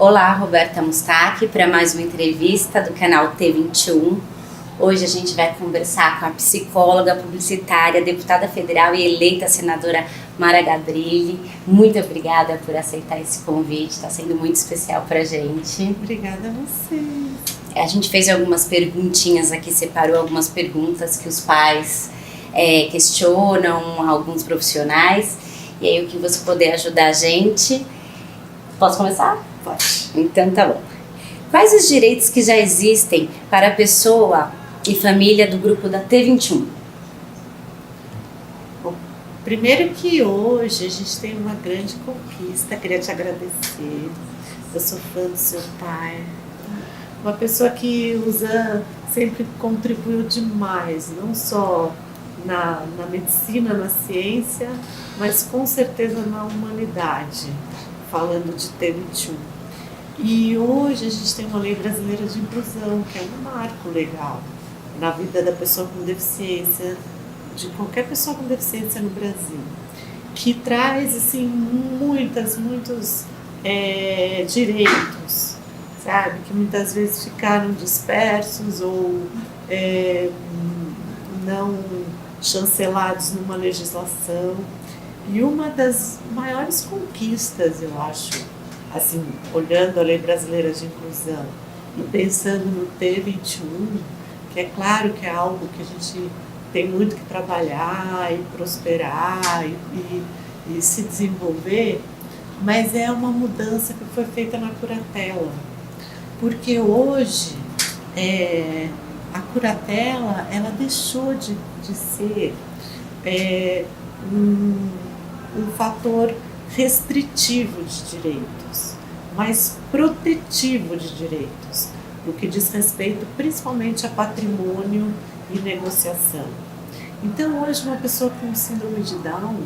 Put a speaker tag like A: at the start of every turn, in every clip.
A: Olá, Roberta Mustaki, para mais uma entrevista do canal T21. Hoje a gente vai conversar com a psicóloga, publicitária, deputada federal e eleita senadora Mara Gabrilli. Muito obrigada por aceitar esse convite, está sendo muito especial para a gente.
B: Obrigada a vocês.
A: A gente fez algumas perguntinhas aqui, separou algumas perguntas que os pais questionam, alguns profissionais. E aí, o que você puder ajudar a gente. Posso começar?
B: Pode.
A: Então tá bom. Quais os direitos que já existem para a pessoa e família do grupo da T21?
B: Bom, primeiro que hoje a gente tem uma grande conquista, queria te agradecer. Eu sou fã do seu pai. Uma pessoa que sempre contribuiu demais, não só na medicina, na ciência, mas com certeza na humanidade, falando de T21. E hoje a gente tem uma lei brasileira de inclusão, que é um marco legal na vida da pessoa com deficiência, de qualquer pessoa com deficiência no Brasil, que traz assim, muitos direitos, sabe, que muitas vezes ficaram dispersos ou não chancelados numa legislação. E uma das maiores conquistas, eu acho, assim, olhando a Lei Brasileira de Inclusão e pensando no T21, que é claro que é algo que a gente tem muito que trabalhar e prosperar e se desenvolver, mas é uma mudança que foi feita na curatela. Porque hoje a curatela ela deixou de ser um fator restritivo de direitos, mas protetivo de direitos, no que diz respeito principalmente a patrimônio e negociação. Então hoje uma pessoa com síndrome de Down,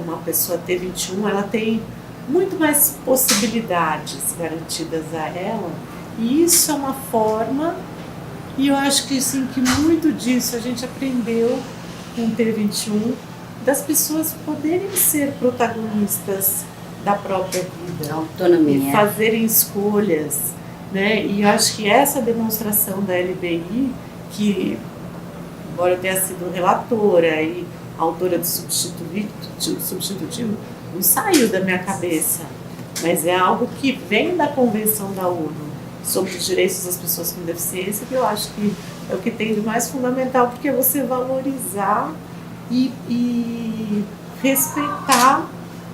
B: uma pessoa T21, ela tem muito mais possibilidades garantidas a ela, e isso é uma forma, e eu acho que, assim, que muito disso a gente aprendeu com o T21, das pessoas poderem ser protagonistas da própria vida,
A: autonomia,
B: e fazerem escolhas, né? E eu acho que essa demonstração da LBI, que, embora eu tenha sido relatora e autora do substitutivo, não saiu da minha cabeça, mas é algo que vem da Convenção da ONU sobre os direitos das pessoas com deficiência, que eu acho que é o que tem de mais fundamental, porque é você valorizar e respeitar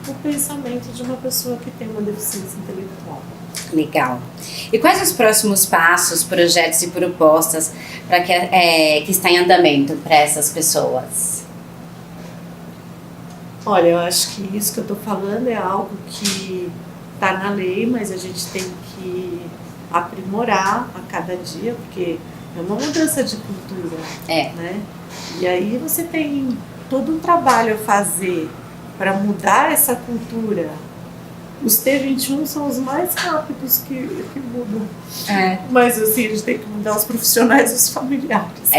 B: o pensamento de uma pessoa que tem uma deficiência intelectual.
A: Legal. E quais os próximos passos, projetos e propostas para que está em andamento para essas pessoas?
B: Olha, eu acho que isso que eu estou falando é algo que está na lei, mas a gente tem que aprimorar a cada dia, porque é uma mudança de cultura, né? E aí você tem todo um trabalho a fazer para mudar essa cultura. Os T21 são os mais rápidos que mudam. Mas assim, a gente tem que mudar os profissionais e os familiares.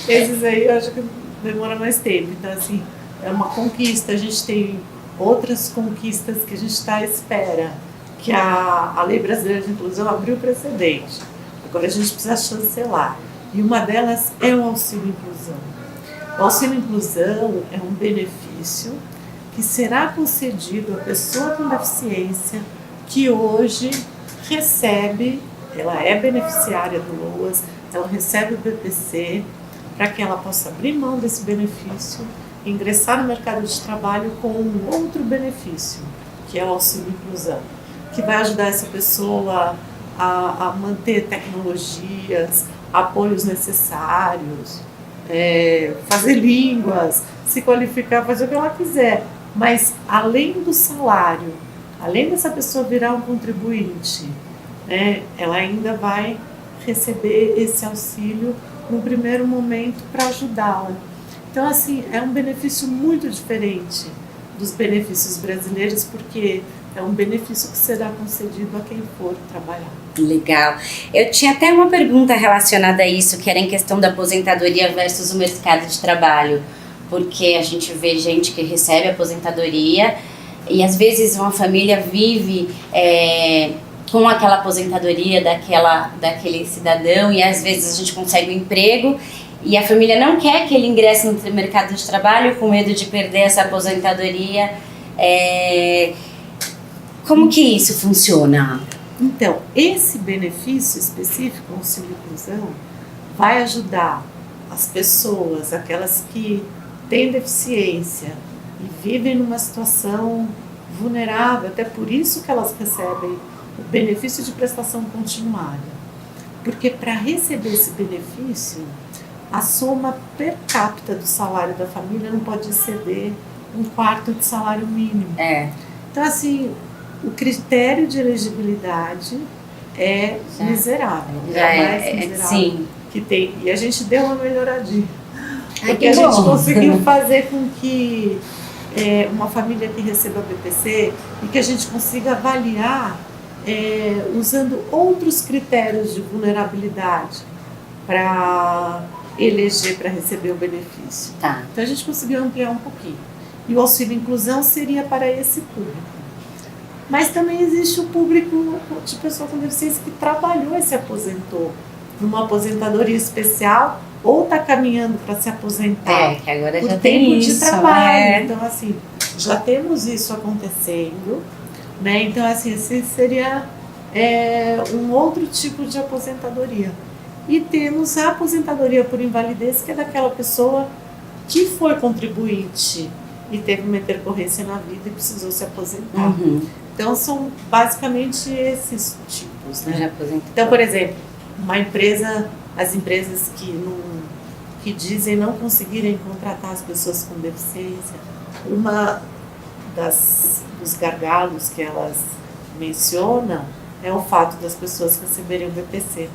B: Esses aí eu acho que demora mais tempo. Então, assim, é uma conquista. A gente tem outras conquistas que a gente está à espera, que a Lei Brasileira de Inclusão abriu precedente. Agora a gente precisa chancelar. E uma delas é o auxílio inclusão. O auxílio inclusão é um benefício que será concedido à pessoa com deficiência que hoje recebe, ela é beneficiária do LOAS, ela recebe o BPC, para que ela possa abrir mão desse benefício e ingressar no mercado de trabalho com um outro benefício, que é o auxílio inclusão, que vai ajudar essa pessoa a manter tecnologias, apoios necessários, fazer línguas, se qualificar, fazer o que ela quiser. Mas além do salário, além dessa pessoa virar um contribuinte, ela ainda vai receber esse auxílio no primeiro momento para ajudá-la. Então, assim, é um benefício muito diferente dos benefícios brasileiros, porque é um benefício que será concedido a quem for trabalhar.
A: Legal. Eu tinha até uma pergunta relacionada a isso, que era em questão da aposentadoria versus o mercado de trabalho. Porque a gente vê gente que recebe aposentadoria e às vezes uma família vive com aquela aposentadoria daquele cidadão, e às vezes a gente consegue um emprego e a família não quer que ele ingresse no mercado de trabalho com medo de perder essa aposentadoria. Como que isso funciona?
B: Então, esse benefício específico, o auxílio inclusão, vai ajudar as pessoas, aquelas que têm deficiência e vivem numa situação vulnerável, até por isso que elas recebem o benefício de prestação continuada. Porque para receber esse benefício, a soma per capita do salário da família não pode exceder 1/4 de salário mínimo. Então, assim, o critério de elegibilidade é miserável. É o mais miserável
A: sim.
B: que tem. E a gente deu uma melhoradinha. Porque a gente conseguiu fazer com que uma família que receba BPC e que a gente consiga avaliar usando outros critérios de vulnerabilidade para eleger, para receber o benefício.
A: Tá.
B: Então a gente conseguiu ampliar um pouquinho. E o auxílio inclusão seria para esse público. Mas também existe o público de pessoa com deficiência que trabalhou e se aposentou numa aposentadoria especial ou está caminhando para se aposentar
A: que agora
B: por
A: já
B: tempo
A: tem
B: de
A: isso,
B: trabalho. Então, assim, já temos isso acontecendo, né? Então, assim, esse seria um outro tipo de aposentadoria. E temos a aposentadoria por invalidez, que é daquela pessoa que foi contribuinte e teve uma intercorrência na vida e precisou se aposentar.
A: Uhum.
B: Então, são basicamente esses tipos, né?
A: Então,
B: por exemplo, as empresas que dizem não conseguirem contratar as pessoas com deficiência, uma dos gargalos que elas mencionam é o fato das pessoas receberem o BPC.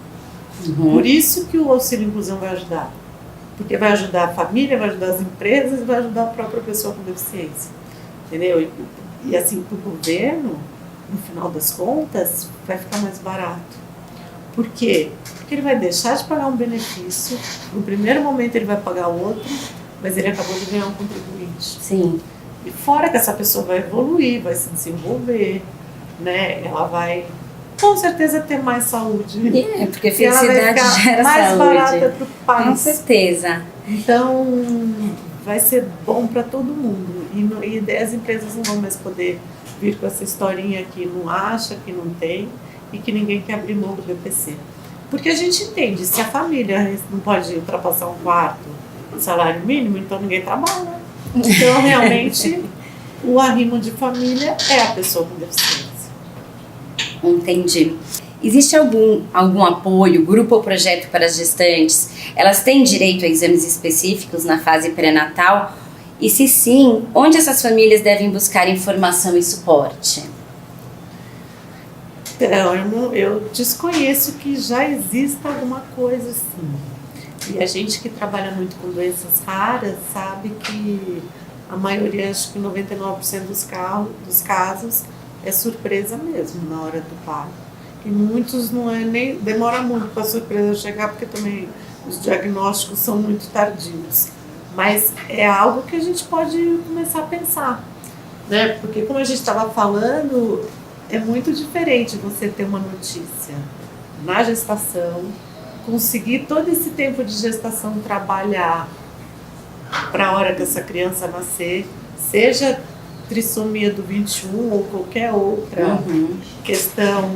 A: Uhum.
B: Por isso que o auxílio inclusão vai ajudar. Porque vai ajudar a família, vai ajudar as empresas e vai ajudar a própria pessoa com deficiência. Entendeu? E assim, para o governo, no final das contas, vai ficar mais barato. Por quê? Porque ele vai deixar de pagar um benefício, no primeiro momento ele vai pagar outro, mas ele acabou de ganhar um contribuinte.
A: Sim.
B: E fora que essa pessoa vai evoluir, vai se desenvolver, né? Ela vai, com certeza, ter mais saúde.
A: Porque felicidade gera
B: mais
A: saúde.
B: Barata para o país.
A: Com certeza.
B: Então, vai ser bom para todo mundo. E as empresas não vão mais poder vir com essa historinha que não acha, que não tem e que ninguém quer abrir mão do BPC. Porque a gente entende, se a família não pode ultrapassar 1/4 do salário mínimo, então ninguém trabalha. Então, realmente, o arrimo de família é a pessoa com deficiência.
A: Entendi. Existe algum apoio, grupo ou projeto para as gestantes? Elas têm direito a exames específicos na fase pré-natal? E se sim, onde essas famílias devem buscar informação e suporte?
B: Então, eu desconheço que já exista alguma coisa assim. E a gente que trabalha muito com doenças raras sabe que a maioria, acho que 99% dos casos, é surpresa mesmo na hora do parto. E muitos nem demora muito para a surpresa chegar, porque também os diagnósticos são muito tardios. Mas é algo que a gente pode começar a pensar, né? Porque como a gente estava falando, é muito diferente você ter uma notícia na gestação, conseguir todo esse tempo de gestação trabalhar para a hora que essa criança nascer, seja trissomia do 21 ou qualquer outra questão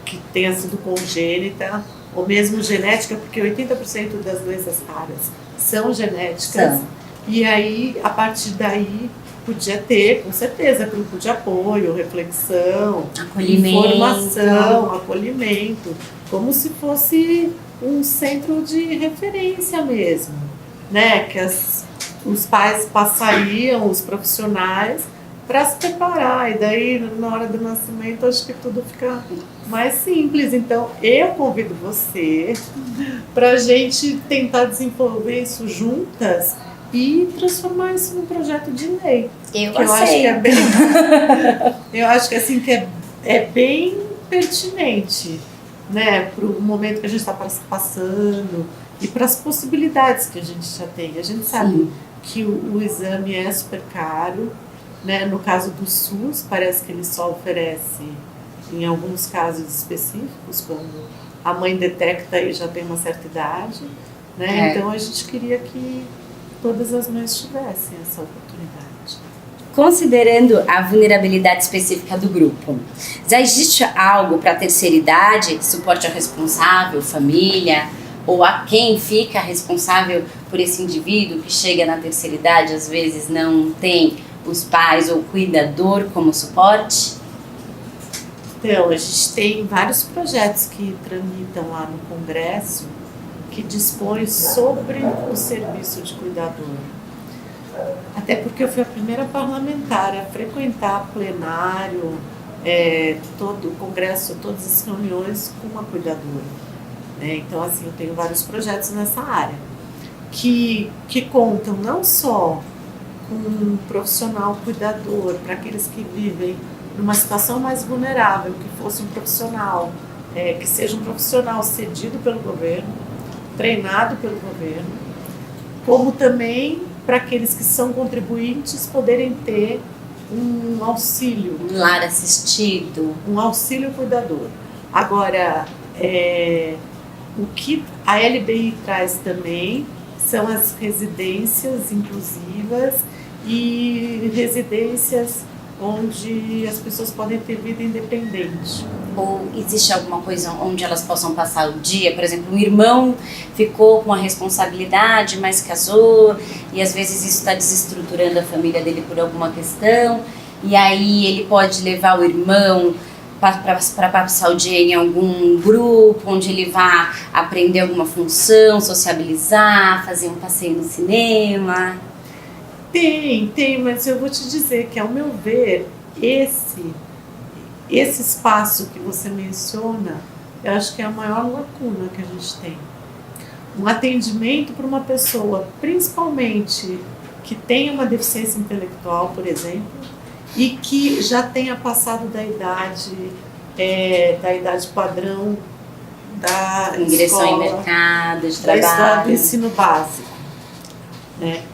B: que tenha sido congênita, ou mesmo genética, porque 80% das doenças raras são genéticas. E aí, a partir daí, podia ter, com certeza, grupo de apoio, reflexão, informação, acolhimento, como se fosse um centro de referência mesmo, né? Que os pais passariam, os profissionais, para se preparar. E daí, na hora do nascimento, acho que tudo fica mais simples. Então, eu convido você para a gente tentar desenvolver isso juntas e transformar isso num projeto de lei.
A: Eu
B: acho que é bem, eu acho que assim que é bem pertinente, né, para o momento que a gente está passando e para as possibilidades que a gente já tem. A gente sabe que o exame é super caro, né? No caso do SUS, parece que ele só oferece em alguns casos específicos, quando a mãe detecta e já tem uma certa idade, né? Então a gente queria que todas as mães tivessem essa oportunidade.
A: Considerando a vulnerabilidade específica do grupo, já existe algo para a terceira idade, suporte ao responsável, família, ou a quem fica responsável por esse indivíduo que chega na terceira idade, às vezes não tem os pais ou o cuidador como suporte?
B: Então, a gente tem vários projetos que tramitam lá no Congresso que dispõem sobre o serviço de cuidador. Até porque eu fui a primeira parlamentar a frequentar plenário, todo o Congresso, todas as reuniões com uma cuidadora. Então, assim, eu tenho vários projetos nessa área que contam não só com um profissional cuidador para aqueles que vivem numa situação mais vulnerável, que fosse um profissional, que seja um profissional cedido pelo governo, treinado pelo governo, como também para aqueles que são contribuintes poderem ter um auxílio.
A: Um lar assistido.
B: Um auxílio cuidador. Agora, o que a LBI traz também são as residências inclusivas e residências onde as pessoas podem ter vida independente.
A: Ou existe alguma coisa onde elas possam passar o dia? Por exemplo, um irmão ficou com a responsabilidade, mas casou, e às vezes isso está desestruturando a família dele por alguma questão, e aí ele pode levar o irmão para passar o dia em algum grupo, onde ele vá aprender alguma função, sociabilizar, fazer um passeio no cinema.
B: Tem, mas eu vou te dizer que, ao meu ver, esse espaço que você menciona, eu acho que é a maior lacuna que a gente tem. Um atendimento para uma pessoa, principalmente que tenha uma deficiência intelectual, por exemplo, e que já tenha passado da idade padrão da
A: ingressão
B: escola,
A: em mercado de
B: da escola
A: trabalho,
B: do ensino básico.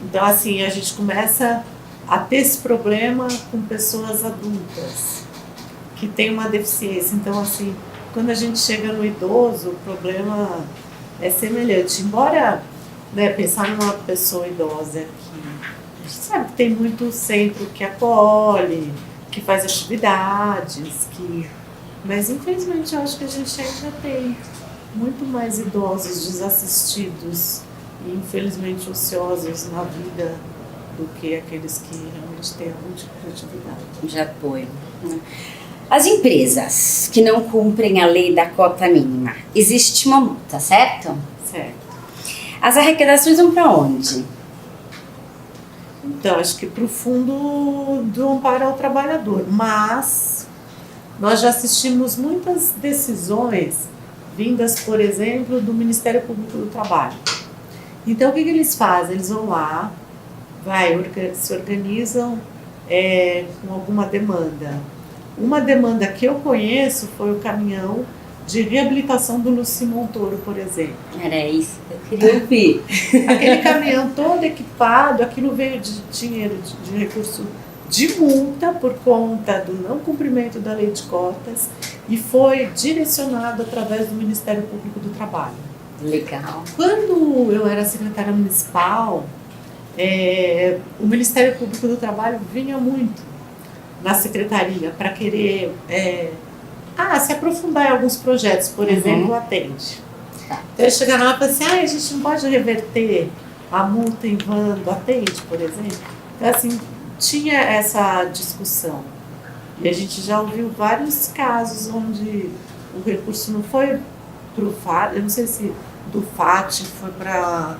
B: Então, assim, a gente começa a ter esse problema com pessoas adultas que têm uma deficiência. Então, assim, quando a gente chega no idoso, o problema é semelhante. Embora, pensar numa pessoa idosa aqui, a gente sabe que tem muito centro que acolhe, que faz atividades, mas infelizmente eu acho que a gente ainda tem muito mais idosos desassistidos e infelizmente ociosos na vida do que aqueles que realmente têm algum tipo de atividade.
A: De apoio. As empresas que não cumprem a lei da cota mínima, existe uma multa, certo?
B: Certo.
A: As arrecadações vão para onde?
B: Então, acho que para o Fundo do Amparo ao Trabalhador, mas nós já assistimos muitas decisões vindas, por exemplo, do Ministério Público do Trabalho. Então, o que eles fazem? Eles vão lá, se organizam com alguma demanda. Uma demanda que eu conheço foi o caminhão de reabilitação do Luci Montoro, por exemplo.
A: Era isso que eu queria ouvir.
B: Aquele caminhão todo equipado, aquilo veio de dinheiro, de recurso de multa por conta do não cumprimento da lei de cotas e foi direcionado através do Ministério Público do Trabalho.
A: Legal.
B: Quando eu era secretária municipal, o Ministério Público do Trabalho vinha muito na secretaria para querer se aprofundar em alguns projetos, por exemplo, o Atende. Então eu chegava lá e falava assim, a gente não pode reverter a multa em van do Atende, por exemplo. Então, assim, tinha essa discussão. E a gente já ouviu vários casos onde o recurso não foi para o FAT, eu não sei se do FAT foi para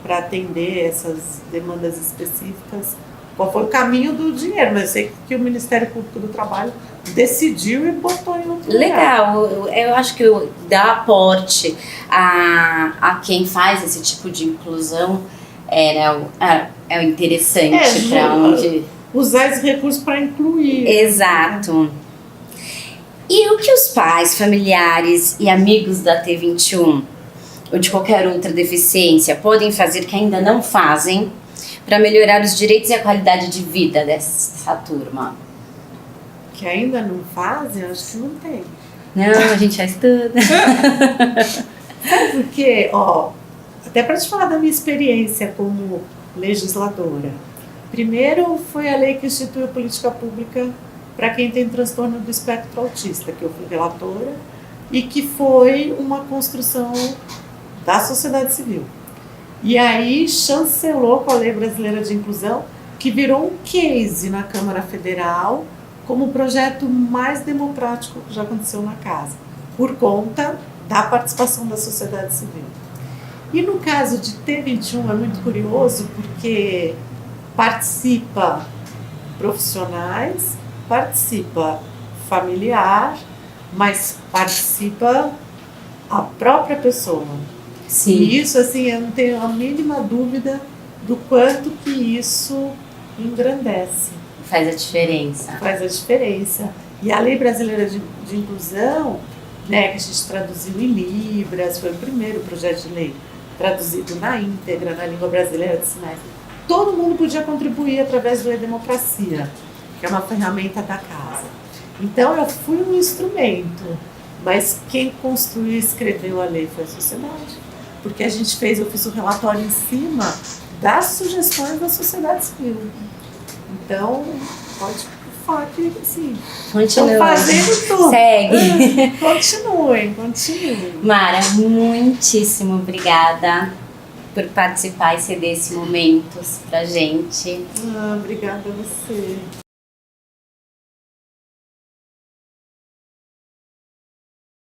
B: atender essas demandas específicas, qual foi o caminho do dinheiro, mas eu sei que o Ministério Público do Trabalho decidiu e botou em outro lugar.
A: Legal, eu acho que dar aporte a quem faz esse tipo de inclusão é o interessante para onde...
B: Usar esse recurso para incluir.
A: Exato. E o que os pais, familiares e amigos da T21 ou de qualquer outra deficiência podem fazer que ainda não fazem para melhorar os direitos e a qualidade de vida dessa turma?
B: Que ainda não fazem, acho que não tem.
A: Não, a gente faz tudo.
B: Sabe por quê? Ó, até para te falar da minha experiência como legisladora. Primeiro foi a lei que instituiu política pública para quem tem transtorno do espectro autista, que eu fui relatora, e que foi uma construção da sociedade civil. E aí chancelou com a Lei Brasileira de Inclusão, que virou um case na Câmara Federal como o projeto mais democrático que já aconteceu na casa, por conta da participação da sociedade civil. E no caso de T21 é muito curioso, porque participa profissionais, participa familiar, mas participa a própria pessoa.
A: Sim.
B: E isso, assim, eu não tenho a mínima dúvida do quanto que isso engrandece.
A: Faz a diferença.
B: Faz a diferença. E a Lei Brasileira de Inclusão, né, que a gente traduziu em Libras, foi o primeiro projeto de lei traduzido na íntegra, na língua brasileira de sinais. Todo mundo podia contribuir através do E-Democracia, que é uma ferramenta da casa. Então, eu fui um instrumento, mas quem construiu e escreveu a lei foi a sociedade. Porque a gente fez, eu fiz um relatório em cima das sugestões da sociedade civil. Então, pode falar que, assim, estão fazendo tudo.
A: Segue.
B: Continuem.
A: Mara, muitíssimo obrigada por participar e ceder esse momento pra gente.
B: Obrigada a você.